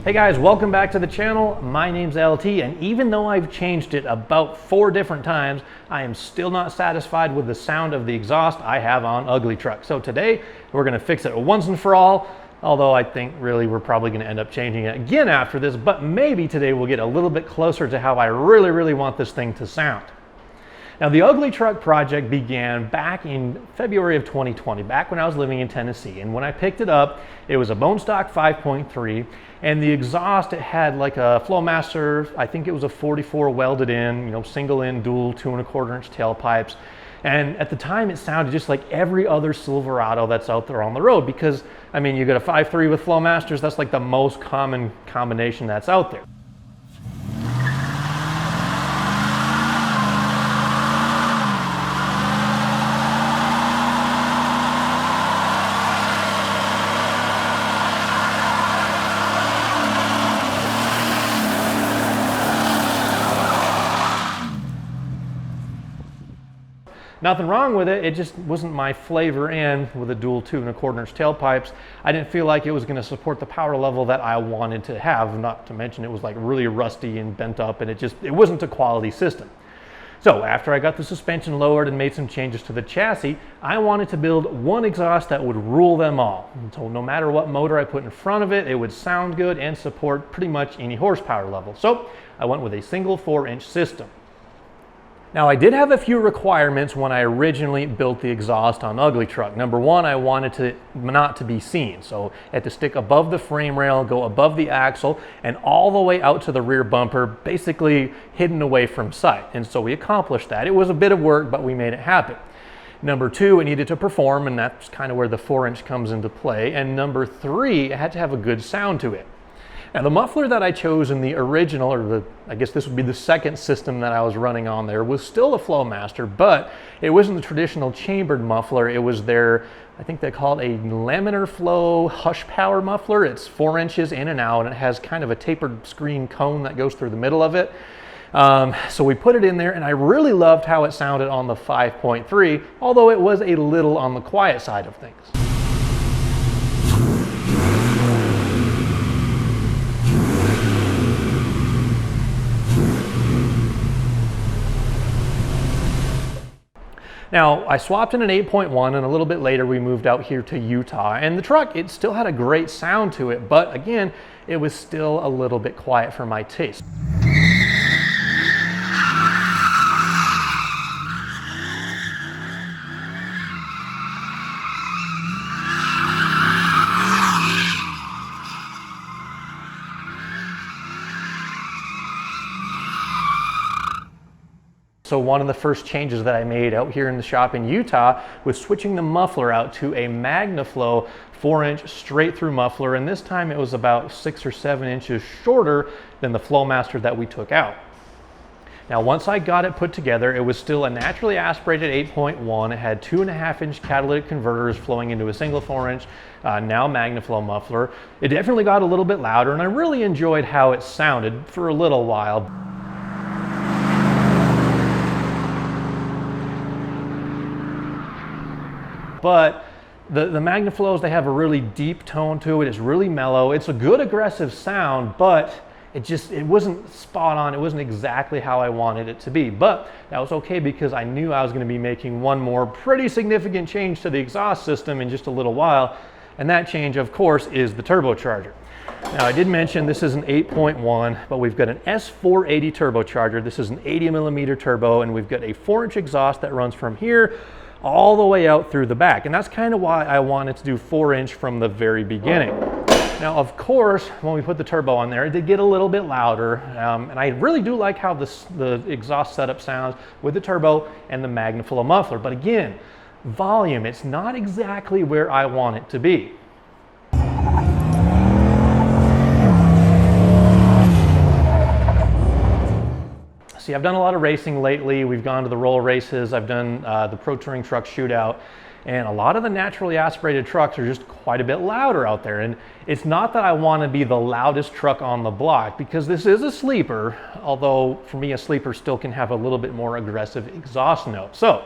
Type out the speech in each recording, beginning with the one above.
Hey guys, welcome back to the channel. My name's LT, and even though I've changed it about 4 different times, I am still not satisfied with the sound of the exhaust I have on UglyTruck. So today, we're gonna fix it once and for all, although I think really we're probably gonna end up changing it again after this, but maybe today we'll get a little bit closer to how I really want this thing to sound. Now, the UglyTruck project began back in February of 2020, back when I was living in Tennessee. And when I picked it up, it was a bone stock 5.3, and the exhaust, it had like a Flowmaster, I think it was a 44 welded in, single in, dual 2 1/4 inch tailpipes. And at the time, it sounded just like every other Silverado that's out there on the road, because, I mean, you got a 5.3 with Flowmasters, that's like the most common combination that's out there. Nothing wrong with it, it just wasn't my flavor, and with a dual 2 1/4 inch tailpipes, I didn't feel like it was gonna support the power level that I wanted to have, not to mention it was like really rusty and bent up, and it wasn't a quality system. So after I got the suspension lowered and made some changes to the chassis, I wanted to build one exhaust that would rule them all. And so no matter what motor I put in front of it, it would sound good and support pretty much any horsepower level. So I went with a single 4-inch system. Now, I did have a few requirements when I originally built the exhaust on UglyTruck. Number one, I wanted it not to be seen. So it had to stick above the frame rail, go above the axle, and all the way out to the rear bumper, basically hidden away from sight. And so we accomplished that. It was a bit of work, but we made it happen. Number two, it needed to perform, and that's kind of where the 4-inch comes into play. And number three, it had to have a good sound to it. Now, the muffler that I chose in the original, or I guess this would be the second system that I was running on there, was still a Flowmaster, but it wasn't the traditional chambered muffler. It was their, I think they call it a laminar flow hush power muffler. It's 4 inches in and out, and it has kind of a tapered screen cone that goes through the middle of it. So we put it in there, and I really loved how it sounded on the 5.3, although it was a little on the quiet side of things. Now, I swapped in an 8.1, and a little bit later we moved out here to Utah, and the truck, it still had a great sound to it, but again, it was still a little bit quiet for my taste. So one of the first changes that I made out here in the shop in Utah was switching the muffler out to a Magnaflow 4-inch straight through muffler, and this time it was about 6 or 7 inches shorter than the Flowmaster that we took out. Now, once I got it put together, it was still a naturally aspirated 8.1. It had 2.5-inch catalytic converters flowing into a single 4-inch, now Magnaflow muffler. It definitely got a little bit louder, and I really enjoyed how it sounded for a little while. But the Magnaflows, they have a really deep tone to it. It's really mellow. It's a good aggressive sound, but it wasn't spot on. It wasn't exactly how I wanted it to be. But that was okay, because I knew I was going to be making one more pretty significant change to the exhaust system in just a little while. And that change, of course, is the turbocharger. Now, I did mention this is an 8.1, but we've got an S480 turbocharger. This is an 80mm turbo, and we've got a 4-inch exhaust that runs from here all the way out through the back. And that's kind of why I wanted to do 4-inch from the very beginning. Now, of course, when we put the turbo on there, it did get a little bit louder. And I really do like how the exhaust setup sounds with the turbo and the Magnaflow muffler. But again, volume, it's not exactly where I want it to be. See, I've done a lot of racing lately. We've gone to the roll races. I've done the Pro Touring Truck Shootout. And a lot of the naturally aspirated trucks are just quite a bit louder out there. And it's not that I want to be the loudest truck on the block, because this is a sleeper, although for me a sleeper still can have a little bit more aggressive exhaust note. So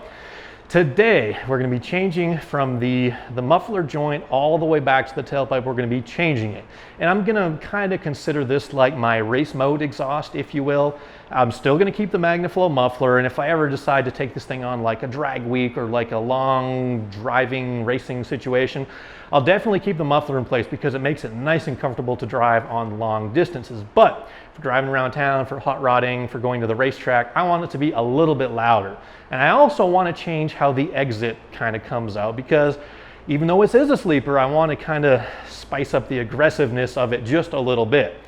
Today, we're going to be changing from the muffler joint all the way back to the tailpipe. We're going to be changing it. And I'm going to kind of consider this like my race mode exhaust, if you will. I'm still going to keep the Magnaflow muffler, and if I ever decide to take this thing on like a drag week or like a long driving racing situation, I'll definitely keep the muffler in place because it makes it nice and comfortable to drive on long distances. But for driving around town, for hot rodding, for going to the racetrack, I want it to be a little bit louder. And I also want to change how the exit kind of comes out, because even though this is a sleeper, I want to kind of spice up the aggressiveness of it just a little bit.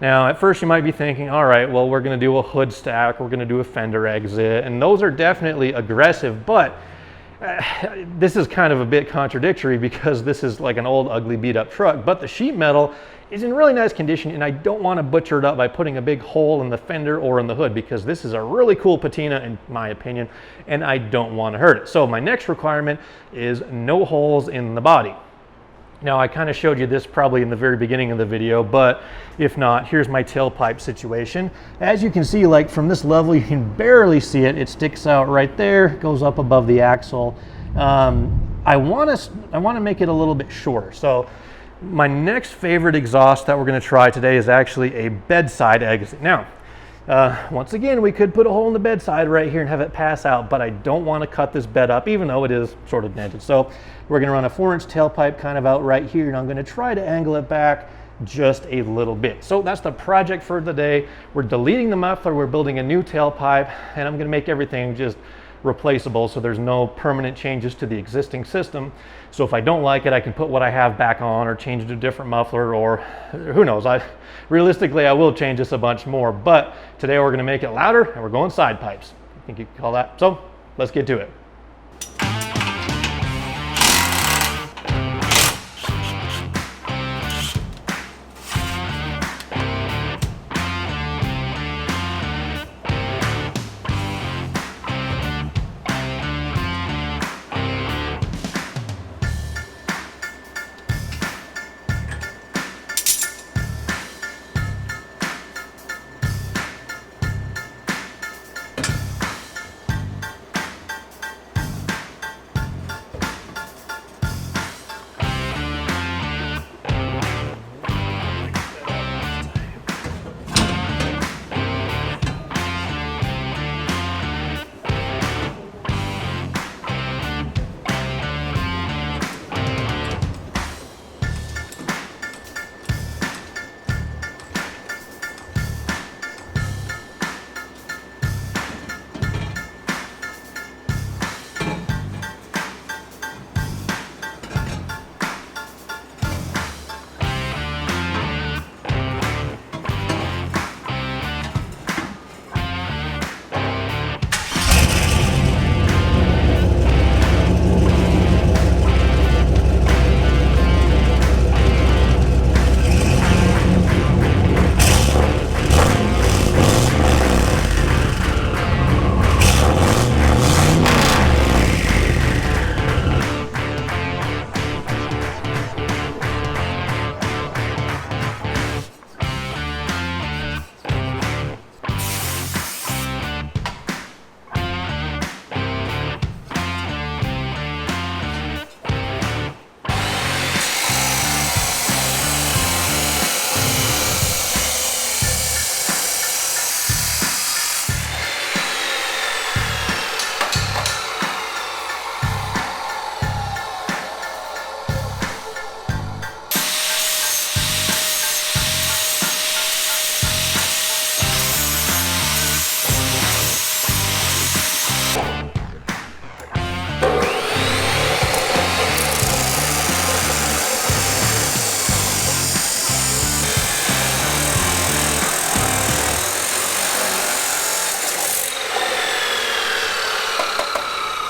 Now, at first you might be thinking, all right, well, we're going to do a hood stack, we're going to do a fender exit, and those are definitely aggressive, but this is kind of a bit contradictory because this is like an old, ugly, beat-up truck, but the sheet metal is in really nice condition, and I don't want to butcher it up by putting a big hole in the fender or in the hood, because this is a really cool patina in my opinion, and I don't want to hurt it. So my next requirement is no holes in the body. Now, I kind of showed you this probably in the very beginning of the video, but if not, here's my tailpipe situation. As you can see, like from this level, you can barely see it. It sticks out right there, goes up above the axle. I want to make it a little bit shorter. So my next favorite exhaust that we're going to try today is actually a bedside exit. Now, once again, we could put a hole in the bedside right here and have it pass out, but I don't want to cut this bed up, even though it is sort of dented. So we're going to run a 4-inch tailpipe kind of out right here, and I'm going to try to angle it back just a little bit. So that's the project for today. We're deleting the muffler, we're building a new tailpipe, and I'm going to make everything just replaceable, so there's no permanent changes to the existing system. So if I don't like it, I can put what I have back on or change it to a different muffler, or who knows. Realistically, I will change this a bunch more, but today we're going to make it louder and we're going side pipes. I think you could call that. So let's get to it.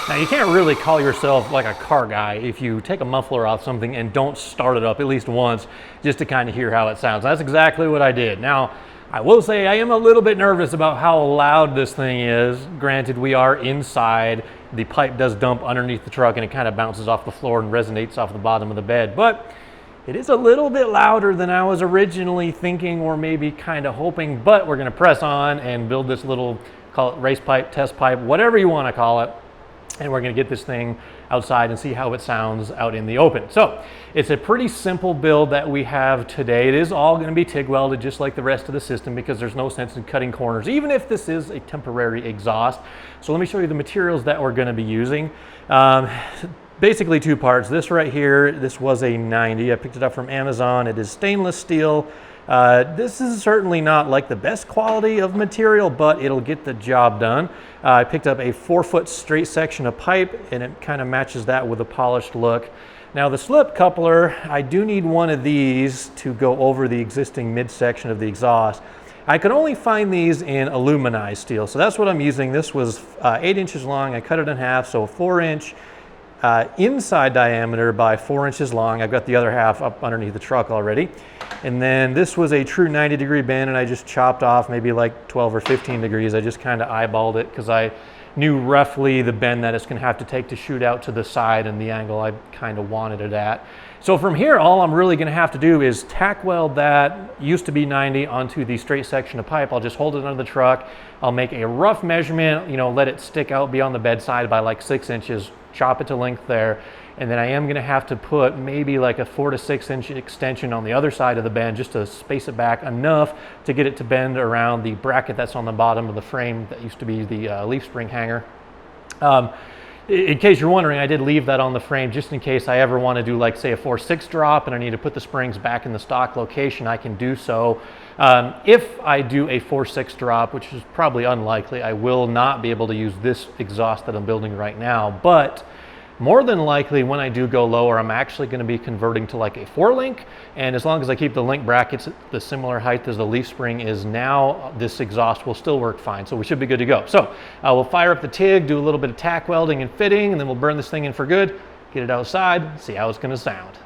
Now, you can't really call yourself like a car guy if you take a muffler off something and don't start it up at least once just to kind of hear how it sounds. That's exactly what I did. Now, I will say I am a little bit nervous about how loud this thing is. Granted, we are inside. The pipe does dump underneath the truck and it kind of bounces off the floor and resonates off the bottom of the bed. But it is a little bit louder than I was originally thinking or maybe kind of hoping. But we're going to press on and build this little, call it race pipe, test pipe, whatever you want to call it. and we're going to get this thing outside and see how it sounds out in the open. So it's a pretty simple build that we have today. It is all going to be TIG welded just like the rest of the system, because there's no sense in cutting corners, even if this is a temporary exhaust. So let me show you the materials that we're going to be using. Basically two parts. This right here, this was a 90. I picked it up from Amazon. It is stainless steel. This is certainly not like the best quality of material, but it'll get the job done. I picked up a 4-foot straight section of pipe, and it kind of matches that with a polished look. Now the slip coupler, I do need one of these to go over the existing midsection of the exhaust. I could only find these in aluminized steel, so that's what I'm using. This was 8 inches long. I cut it in half, so 4-inch inside diameter by 4 inches long. I've got the other half up underneath the truck already. And then this was a true 90-degree bend, and I just chopped off maybe like 12 or 15 degrees. I just kind of eyeballed it because I knew roughly the bend that it's going to have to take to shoot out to the side and the angle I kind of wanted it at. So from here, all I'm really going to have to do is tack weld that used to be 90 onto the straight section of pipe. I'll just hold it under the truck. I'll make a rough measurement, you know, let it stick out beyond the bedside by like 6 inches, chop it to length there. And then I am going to have to put maybe like a 4 to 6 inch extension on the other side of the bend just to space it back enough to get it to bend around the bracket that's on the bottom of the frame that used to be the leaf spring hanger. In case you're wondering, I did leave that on the frame just in case I ever want to do like say a 4/6 drop and I need to put the springs back in the stock location. I can do so. If I do a 4/6 drop, which is probably unlikely, I will not be able to use this exhaust that I'm building right now, but more than likely when I do go lower, I'm actually going to be converting to like a 4-link, and as long as I keep the link brackets at the similar height as the leaf spring is now, this exhaust will still work fine, so we should be good to go. So we'll fire up the TIG, do a little bit of tack welding and fitting, and then we'll burn this thing in for good, get it outside, see how it's going to sound.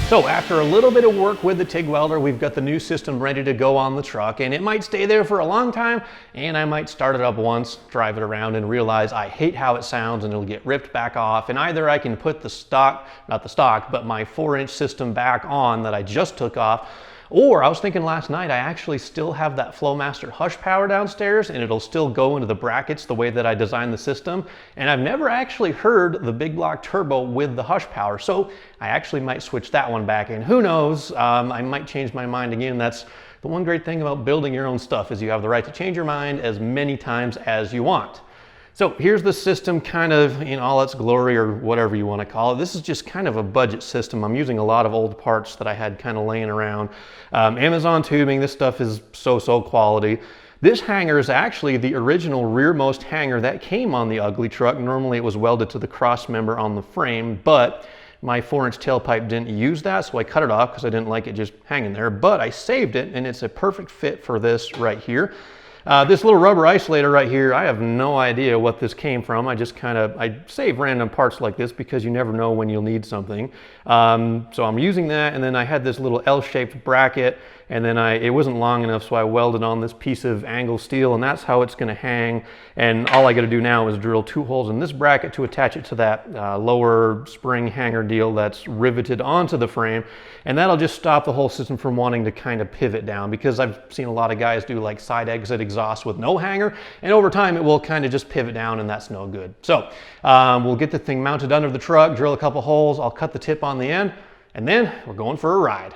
So after a little bit of work with the TIG welder, we've got the new system ready to go on the truck, and it might stay there for a long time, and I might start it up once, drive it around, and realize I hate how it sounds and it'll get ripped back off, and either I can put the stock, not the stock, but my 4-inch system back on that I just took off, or I was thinking last night, I actually still have that Flowmaster hush power downstairs and it'll still go into the brackets the way that I designed the system. And I've never actually heard the big block turbo with the hush power. So I actually might switch that one back in. Who knows? I might change my mind again. That's the one great thing about building your own stuff is you have the right to change your mind as many times as you want. So here's the system kind of in all its glory, or whatever you want to call it. This is just kind of a budget system. I'm using a lot of old parts that I had kind of laying around. Amazon tubing, this stuff is so quality. This hanger is actually the original rearmost hanger that came on the UglyTruck. Normally it was welded to the cross member on the frame, but my 4-inch tailpipe didn't use that, so I cut it off because I didn't like it just hanging there. But I saved it, and it's a perfect fit for this right here. This little rubber isolator right here, I have no idea what this came from. I just I save random parts like this because you never know when you'll need something. So I'm using that, and then I had this little L-shaped bracket, and then it wasn't long enough, so I welded on this piece of angle steel, and that's how it's gonna hang. And all I gotta do now is drill 2 holes in this bracket to attach it to that lower spring hanger deal that's riveted onto the frame. And that'll just stop the whole system from wanting to kind of pivot down, because I've seen a lot of guys do like side exit exhaust with no hanger, and over time it will kind of just pivot down, and that's no good. So we'll get the thing mounted under the truck, drill a couple holes, I'll cut the tip on the end, and then we're going for a ride.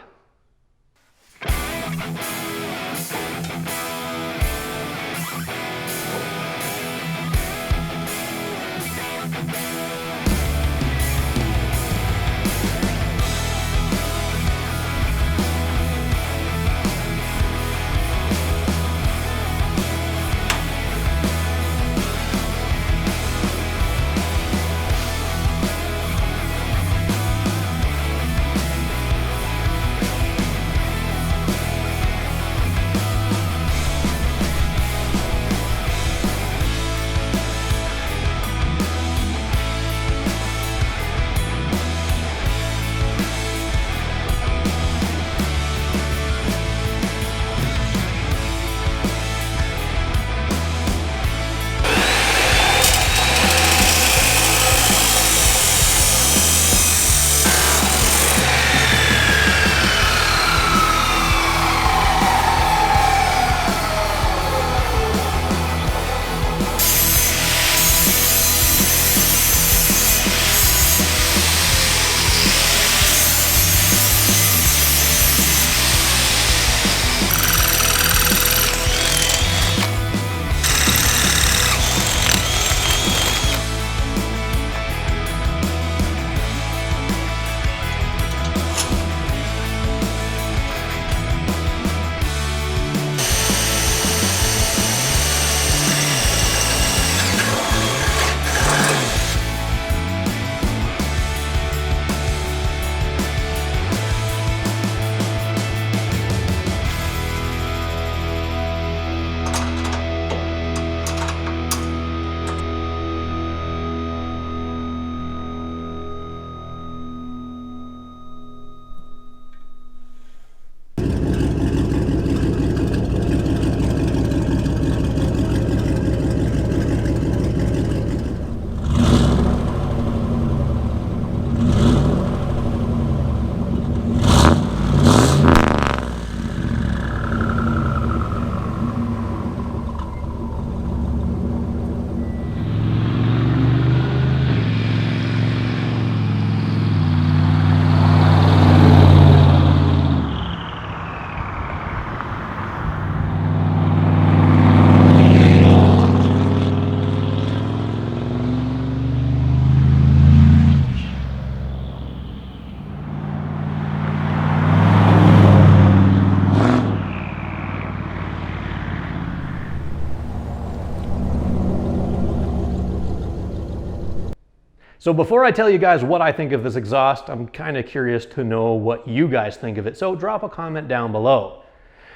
So before I tell you guys what I think of this exhaust, I'm kind of curious to know what you guys think of it. So drop a comment down below.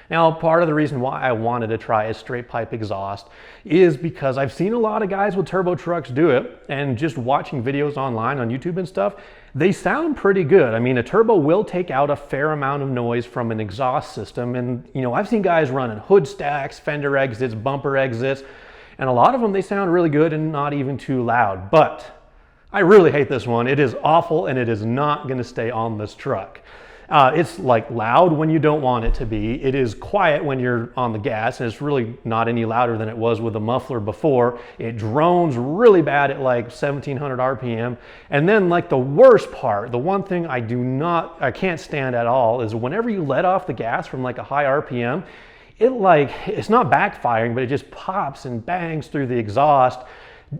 Now, part of the reason why I wanted to try a straight pipe exhaust is because I've seen a lot of guys with turbo trucks do it, and just watching videos online on YouTube and stuff, they sound pretty good. I mean, a turbo will take out a fair amount of noise from an exhaust system, and you know, I've seen guys running hood stacks, fender exits, bumper exits, and a lot of them, they sound really good and not even too loud. But I really hate this one. It is awful, and it is not going to stay on this truck. It's like loud when you don't want it to be. It is quiet when you're on the gas, and it's really not any louder than it was with the muffler before. It drones really bad at like 1700 RPM. And then like the worst part, the one thing I can't stand at all is whenever you let off the gas from like a high RPM, it's not backfiring, but it just pops and bangs through the exhaust.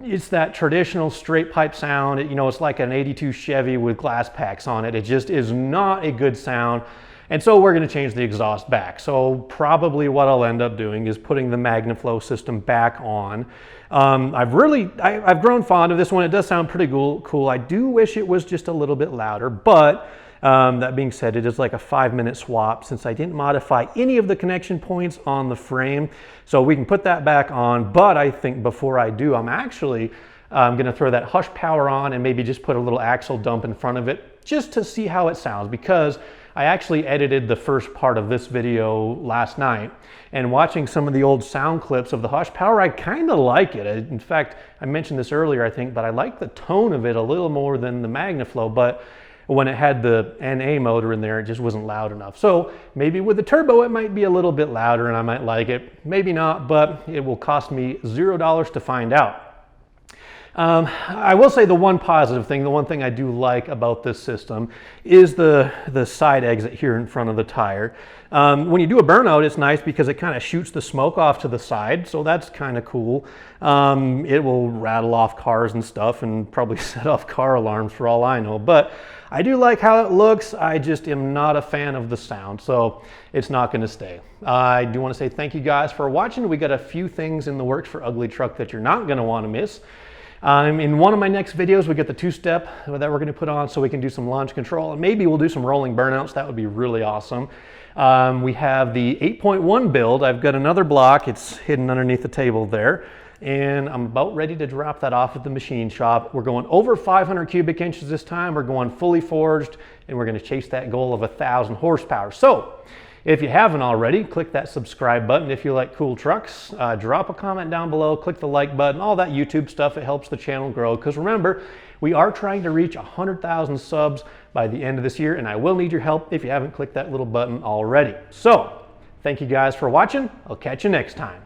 It's that traditional straight pipe sound. It's like an 82 Chevy with glass packs on it. It just is not a good sound. And so we're going to change the exhaust back. So probably what I'll end up doing is putting the Magnaflow system back on. I've grown fond of this one. It does sound pretty cool. I do wish it was just a little bit louder, but that being said, it is like a 5-minute swap since I didn't modify any of the connection points on the frame. So we can put that back on, but I think before I do, I'm actually going to throw that hush power on and maybe just put a little axle dump in front of it just to see how it sounds, because I actually edited the first part of this video last night, and watching some of the old sound clips of the hush power, I kind of like it. In fact, I mentioned this earlier, I think, but I like the tone of it a little more than the Magnaflow, but when it had the NA motor in there, it just wasn't loud enough. So maybe with the turbo, it might be a little bit louder and I might like it. Maybe not, but it will cost me $0 to find out. I will say the one positive thing, the one thing I do like about this system is the side exit here in front of the tire. When you do a burnout, it's nice because it kind of shoots the smoke off to the side, so that's kind of cool. It will rattle off cars and stuff and probably set off car alarms for all I know, but I do like how it looks. I just am not a fan of the sound, so it's not going to stay. I do want to say thank you guys for watching. We got a few things in the works for UglyTruck that you're not going to want to miss. In one of my next videos, we get the 2-step that we're going to put on so we can do some launch control, and maybe we'll do some rolling burnouts. That would be really awesome. We have the 8.1 build. I've got another block. It's hidden underneath the table there, and I'm about ready to drop that off at the machine shop. We're going over 500 cubic inches this time. We're going fully forged, and we're going to chase that goal of 1,000 horsepower. So if you haven't already, click that subscribe button if you like cool trucks. Drop a comment down below, click the like button, all that YouTube stuff. It helps the channel grow, because remember, we are trying to reach 100,000 subs by the end of this year, and I will need your help if you haven't clicked that little button already. So thank you guys for watching. I'll catch you next time.